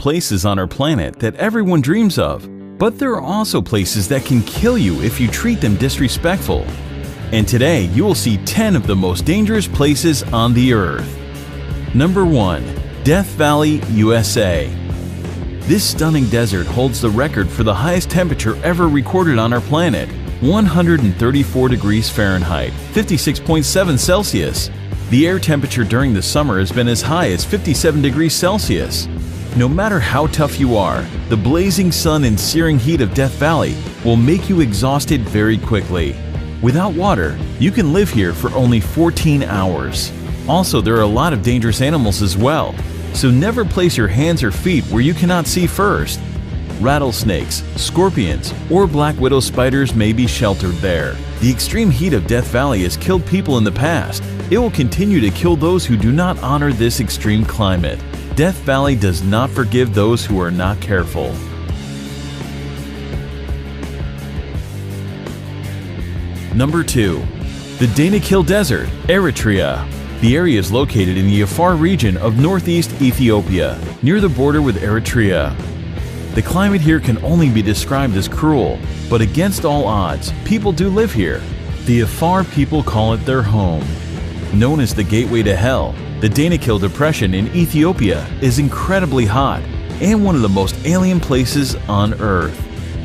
places on our planet that everyone dreams of, but there are also places that can kill you if you treat them disrespectful. And today you will see 10 of the most dangerous places on the earth. Number 1. Death Valley, USA. This stunning desert holds the record for the highest temperature ever recorded on our planet, 134 degrees Fahrenheit, 56.7 Celsius. The air temperature during the summer has been as high as 57 degrees Celsius. No matter how tough you are, the blazing sun and searing heat of Death Valley will make you exhausted very quickly. Without water, you can live here for only 14 hours. Also, there are a lot of dangerous animals as well, so never place your hands or feet where you cannot see first. Rattlesnakes, scorpions, or black widow spiders may be sheltered there. The extreme heat of Death Valley has killed people in the past. It will continue to kill those who do not honor this extreme climate. Death Valley does not forgive those who are not careful. Number 2. The Danakil Desert, Eritrea. The area is located in the Afar region of northeast Ethiopia, near the border with Eritrea. The climate here can only be described as cruel, but against all odds, people do live here. The Afar people call it their home. Known as the Gateway to Hell, the Danakil Depression in Ethiopia is incredibly hot and one of the most alien places on Earth.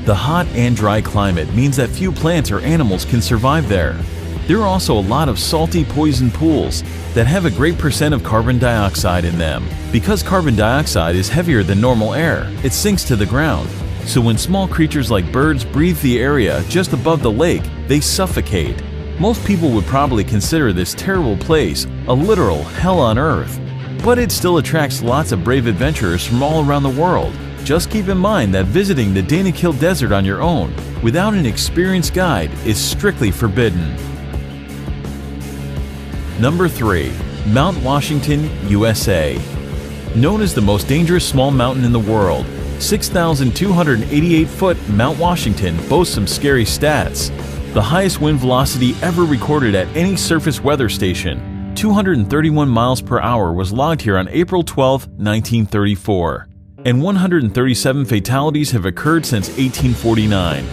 The hot and dry climate means that few plants or animals can survive there. There are also a lot of salty poison pools that have a great percent of carbon dioxide in them. Because carbon dioxide is heavier than normal air, it sinks to the ground. So when small creatures like birds breathe the area just above the lake, they suffocate. Most people would probably consider this terrible place a literal hell on earth, but it still attracts lots of brave adventurers from all around the world. Just keep in mind that visiting the Danakil Desert on your own without an experienced guide is strictly forbidden. Number 3. Mount Washington, USA. Known as the most dangerous small mountain in the world, 6,288-foot Mount Washington boasts some scary stats. The highest wind velocity ever recorded at any surface weather station, 231 miles per hour, was logged here on April 12, 1934. And 137 fatalities have occurred since 1849.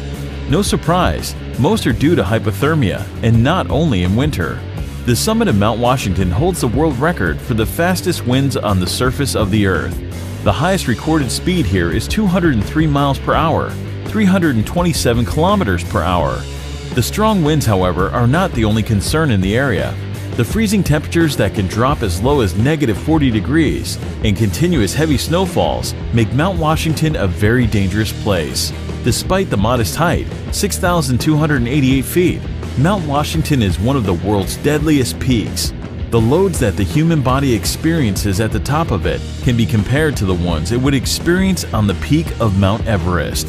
No surprise, most are due to hypothermia, and not only in winter. The summit of Mount Washington holds the world record for the fastest winds on the surface of the Earth. The highest recorded speed here is 203 miles per hour, 327 kilometers per hour. The strong winds, however, are not the only concern in the area. The freezing temperatures that can drop as low as -40 degrees and continuous heavy snowfalls make Mount Washington a very dangerous place. Despite the modest height, 6,288 feet, Mount Washington is one of the world's deadliest peaks. The loads that the human body experiences at the top of it can be compared to the ones it would experience on the peak of Mount Everest.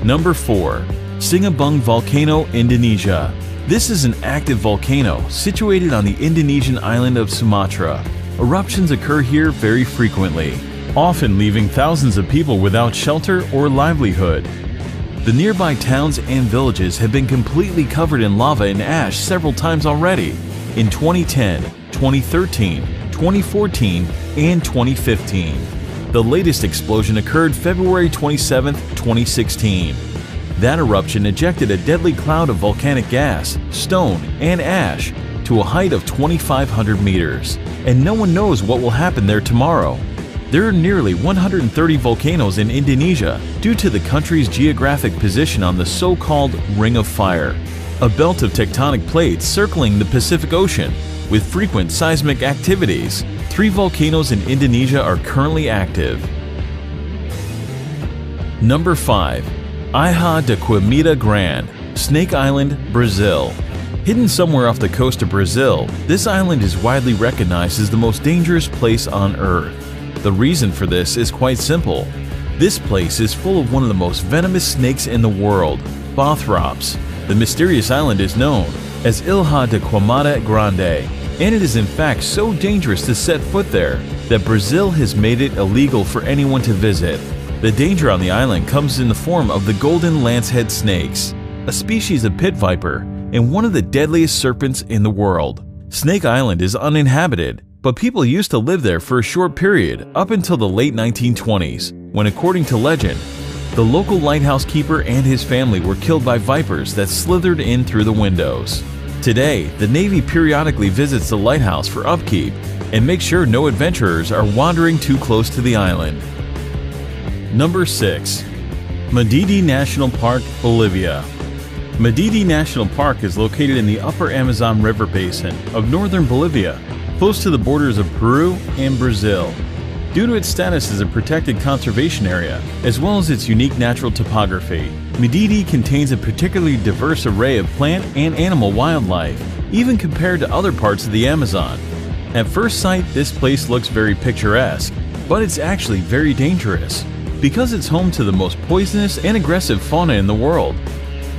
Number 4. Sinabung Volcano, Indonesia. This is an active volcano situated on the Indonesian island of Sumatra. Eruptions occur here very frequently, often leaving thousands of people without shelter or livelihood. The nearby towns and villages have been completely covered in lava and ash several times already, in 2010, 2013, 2014, and 2015. The latest explosion occurred February 27, 2016. That eruption ejected a deadly cloud of volcanic gas, stone, and ash to a height of 2,500 meters, and no one knows what will happen there tomorrow. There are nearly 130 volcanoes in Indonesia due to the country's geographic position on the so-called Ring of Fire, a belt of tectonic plates circling the Pacific Ocean with frequent seismic activities. 3 volcanoes in Indonesia are currently active. Number 5. Ilha de Queimada Grande, Snake Island, Brazil. Hidden somewhere off the coast of Brazil, this island is widely recognized as the most dangerous place on Earth. The reason for this is quite simple. This place is full of one of the most venomous snakes in the world, Bothrops. The mysterious island is known as Ilha de Queimada Grande, and it is in fact so dangerous to set foot there that Brazil has made it illegal for anyone to visit. The danger on the island comes in the form of the golden lancehead snakes, a species of pit viper and one of the deadliest serpents in the world. Snake Island is uninhabited, But people used to live there for a short period up until the late 1920s, when, according to legend, the local lighthouse keeper and his family were killed by vipers that slithered in through the windows. Today, the Navy periodically visits the lighthouse for upkeep and makes sure no adventurers are wandering too close to the island. Number 6. Madidi National Park, Bolivia. Madidi National Park is located in the upper Amazon River basin of northern Bolivia, close to the borders of Peru and Brazil. Due to its status as a protected conservation area, as well as its unique natural topography, Madidi contains a particularly diverse array of plant and animal wildlife, even compared to other parts of the Amazon. At first sight, this place looks very picturesque, but it's actually very dangerous, because it's home to the most poisonous and aggressive fauna in the world.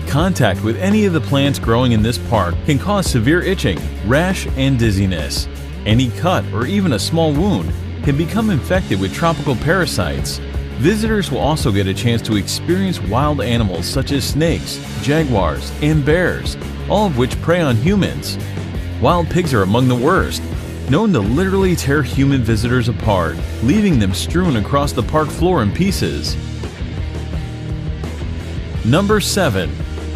Contact with any of the plants growing in this park can cause severe itching, rash, and dizziness. Any cut or even a small wound can become infected with tropical parasites. Visitors will also get a chance to experience wild animals such as snakes, jaguars, and bears, all of which prey on humans. Wild pigs are among the worst, known to literally tear human visitors apart, leaving them strewn across the park floor in pieces. Number 7.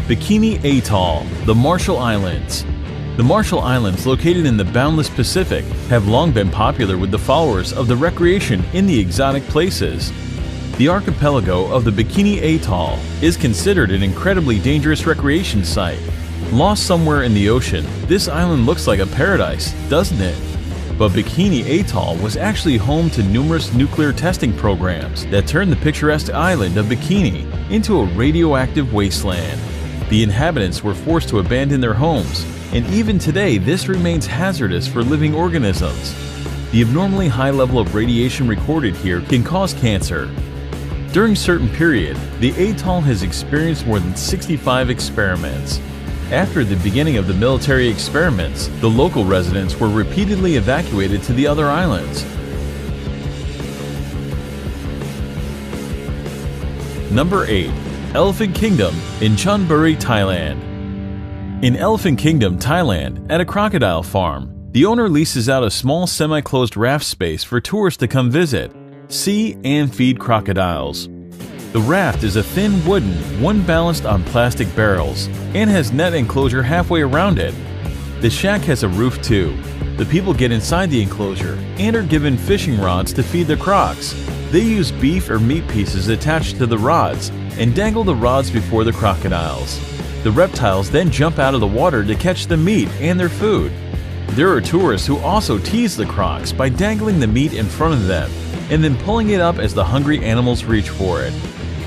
Bikini Atoll, the Marshall Islands. The Marshall Islands, located in the boundless Pacific, have long been popular with the followers of the recreation in the exotic places. The archipelago of the Bikini Atoll is considered an incredibly dangerous recreation site. Lost somewhere in the ocean, this island looks like a paradise, doesn't it? But Bikini Atoll was actually home to numerous nuclear testing programs that turned the picturesque island of Bikini into a radioactive wasteland. The inhabitants were forced to abandon their homes, and even today this remains hazardous for living organisms. The abnormally high level of radiation recorded here can cause cancer. During a certain period, the atoll has experienced more than 65 experiments. After the beginning of the military experiments, the local residents were repeatedly evacuated to the other islands. Number 8. Elephant Kingdom in Chonburi, Thailand. In Elephant Kingdom, Thailand, at a crocodile farm, the owner leases out a small semi-closed raft space for tourists to come visit, see, and feed crocodiles. The raft is a thin wooden one balanced on plastic barrels and has net enclosure halfway around it. The shack has a roof too. The people get inside the enclosure and are given fishing rods to feed the crocs. They use beef or meat pieces attached to the rods and dangle the rods before the crocodiles. The reptiles then jump out of the water to catch the meat and their food. There are tourists who also tease the crocs by dangling the meat in front of them and then pulling it up as the hungry animals reach for it.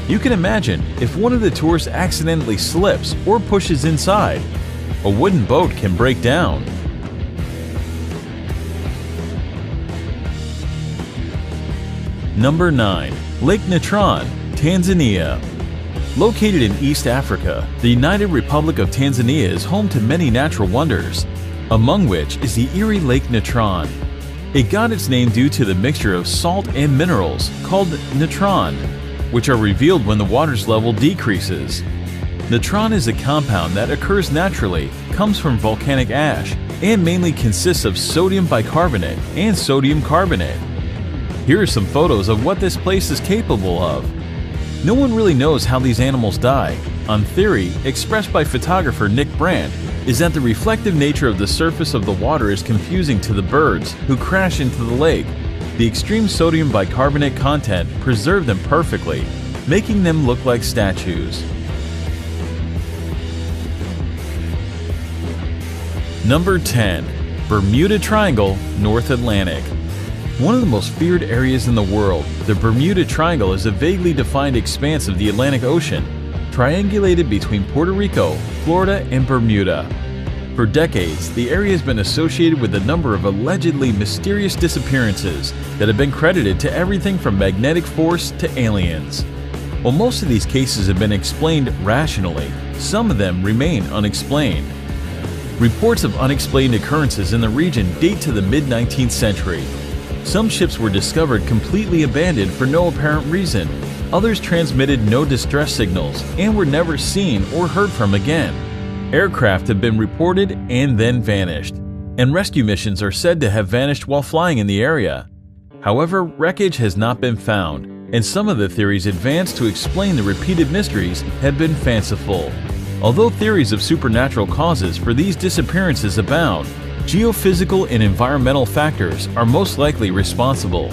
You can imagine if one of the tourists accidentally slips or pushes inside, a wooden boat can break down. Number 9. Lake Natron, Tanzania. Located in East Africa, the United Republic of Tanzania is home to many natural wonders, among which is the Erie Lake Natron. It got its name due to the mixture of salt and minerals called natron, which are revealed when the water's level decreases. Natron is a compound that occurs naturally, comes from volcanic ash, and mainly consists of sodium bicarbonate and sodium carbonate. Here are some photos of what this place is capable of. No one really knows how these animals die. On theory, expressed by photographer Nick Brandt, is that the reflective nature of the surface of the water is confusing to the birds who crash into the lake. The extreme sodium bicarbonate content preserved them perfectly, making them look like statues. Number 10. Bermuda Triangle, North Atlantic. One of the most feared areas in the world, the Bermuda Triangle is a vaguely defined expanse of the Atlantic Ocean, triangulated between Puerto Rico, Florida, and Bermuda. For decades, the area has been associated with a number of allegedly mysterious disappearances that have been credited to everything from magnetic force to aliens. While most of these cases have been explained rationally, some of them remain unexplained. Reports of unexplained occurrences in the region date to the mid-19th century. Some ships were discovered completely abandoned for no apparent reason. Others transmitted no distress signals and were never seen or heard from again. Aircraft have been reported and then vanished. and rescue missions are said to have vanished while flying in the area. However, wreckage has not been found, and some of the theories advanced to explain the repeated mysteries have been fanciful. Although theories of supernatural causes for these disappearances abound, geophysical and environmental factors are most likely responsible.